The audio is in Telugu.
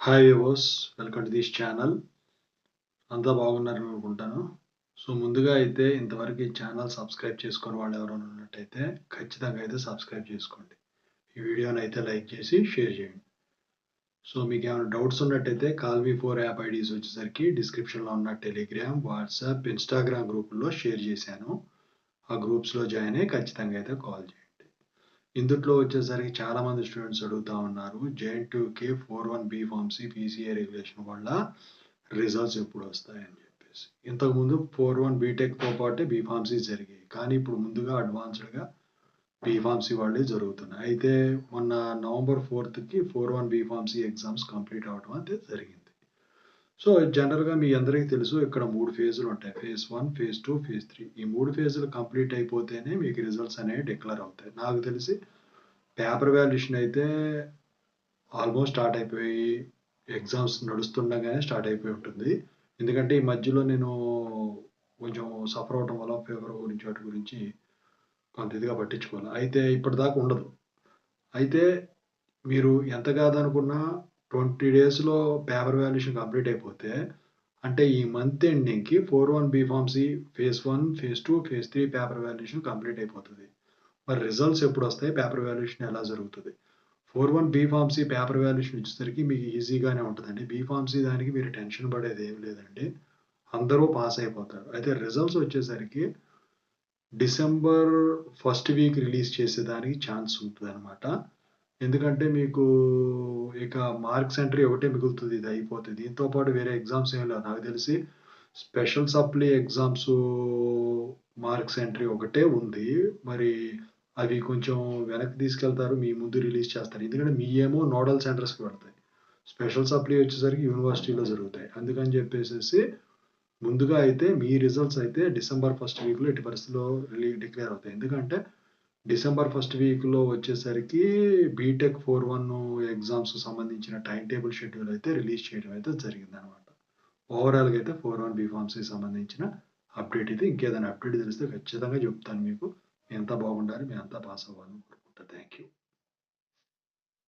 Hi viewers, welcome to this channel. అంతా బాగున్నారని అనుకుంటాను. సో ముందుగా అయితే ఇంతవరకు ఈ ఛానల్ సబ్స్క్రైబ్ చేసుకొని వాళ్ళు ఎవరైనా ఉన్నట్టయితే ఖచ్చితంగా అయితే సబ్స్క్రైబ్ చేసుకోండి. ఈ వీడియోని అయితే లైక్ చేసి షేర్ చేయండి. సో మీకు ఏమైనా డౌట్స్ ఉన్నట్టయితే call me four app IDs వచ్చేసరికి డిస్క్రిప్షన్లో ఉన్న టెలిగ్రామ్, వాట్సాప్, ఇన్స్టాగ్రామ్ గ్రూపుల్లో షేర్ చేశాను. ఆ గ్రూప్స్లో జాయిన్ అయ్యి ఖచ్చితంగా అయితే కాల్ చేయండి. ఇందులో వచ్చేసరికి చాలామంది స్టూడెంట్స్ అడుగుతా ఉన్నారు, జేఎన్2కి 41B ఫార్మసీ పీసీఏ రెగ్యులేషన్ వల్ల రిజల్ట్స్ ఎప్పుడు వస్తాయని చెప్పేసి. ఇంతకుముందు 41 బీటెక్తో పాటే బీ ఫార్మసీ జరిగాయి, కానీ ఇప్పుడు ముందుగా అడ్వాన్స్డ్గా బీ ఫార్మసీ వాళ్ళే జరుగుతున్నాయి. అయితే మొన్న నవంబర్ 4కి 41B ఫార్మసీ ఎగ్జామ్స్ కంప్లీట్ అవ్వడం అయితే జరిగింది. సో జనరల్గా మీ అందరికీ తెలుసు, ఇక్కడ 3 ఫేజులు ఉంటాయి. Phase 1, phase 2, phase 3. ఈ 3 ఫేజులు కంప్లీట్ అయిపోతేనే మీకు రిజల్ట్స్ అనేవి డిక్లేర్ అవుతాయి. నాకు తెలిసి పేపర్ వాల్యుయేషన్ అయితే ఆల్మోస్ట్ స్టార్ట్ అయిపోయి, ఎగ్జామ్స్ నడుస్తుండగానే స్టార్ట్ అయిపోయి ఉంటుంది. ఎందుకంటే ఈ మధ్యలో నేను కొంచెం సఫర్ అవ్వడం వల్ల ఫీవర్ గురించి వాటి గురించి కొంత ఇదిగా పట్టించుకోవాలి. అయితే ఇప్పటిదాకా ఉండదు. అయితే మీరు ఎంత కాదనుకున్నా 20 డేస్లో పేపర్ వాల్యుయేషన్ కంప్లీట్ అయిపోతే, అంటే ఈ మంత్ ఎండింగ్కి 41B pharmacy phase 1, phase 2, phase 3 paper valuation complete అయిపోతుంది. మరి రిజల్ట్స్ ఎప్పుడు వస్తాయి, పేపర్ వాల్యుయేషన్ ఎలా జరుగుతుంది? 41B ఫార్మసీ పేపర్ వాల్యుయేషన్ వచ్చేసరికి మీకు ఈజీగానే ఉంటుందండి. బీ ఫార్మసీ దానికి మీరు టెన్షన్ పడేది ఏమి లేదండి, అందరూ పాస్ అయిపోతారు. అయితే రిజల్ట్స్ వచ్చేసరికి డిసెంబర్ ఫస్ట్ వీక్ రిలీజ్ చేసేదానికి ఛాన్స్ ఉంటుంది అనమాట. ఎందుకంటే మీకు ఇక మార్క్స్ ఎంట్రీ ఒకటే మిగులుతుంది, ఇది అయిపోతుంది. దీంతో పాటు వేరే ఎగ్జామ్స్ ఏం లేవు. నాకు తెలిసి special supply exams marks entry ఒకటే ఉంది. మరి అవి కొంచెం వెనక్కి తీసుకెళ్తారు, మీ ముందు రిలీజ్ చేస్తారు. ఎందుకంటే మీ ఏమో నోడల్ సెంటర్స్కి వెళ్తాయి, స్పెషల్ సప్లీ వచ్చేసరికి యూనివర్సిటీలో జరుగుతాయి. అందుకని చెప్పేసి ముందుగా అయితే మీ రిజల్ట్స్ అయితే డిసెంబర్ ఫస్ట్ వీక్లో ఎట్టి పరిస్థితిలో డిక్లేర్ అవుతాయి. ఎందుకంటే డిసెంబర్ ఫస్ట్ వీక్లో వచ్చేసరికి బీటెక్ 41 ఎగ్జామ్స్ సంబంధించిన టైం టేబుల్ షెడ్యూల్ అయితే రిలీజ్ చేయడం అయితే జరిగిందనమాట. ఓవరాల్గా అయితే 41B ఫార్మసీ సంబంధించిన అప్డేట్ ఇది. ఇంకేదైనా అప్డేట్ తెలిస్తే ఖచ్చితంగా చెప్తాను మీకు. మీ అంతా బాగుండాలి, మీ అంతా పాస్ అవ్వాలని కోరుకుంటా. Thank you.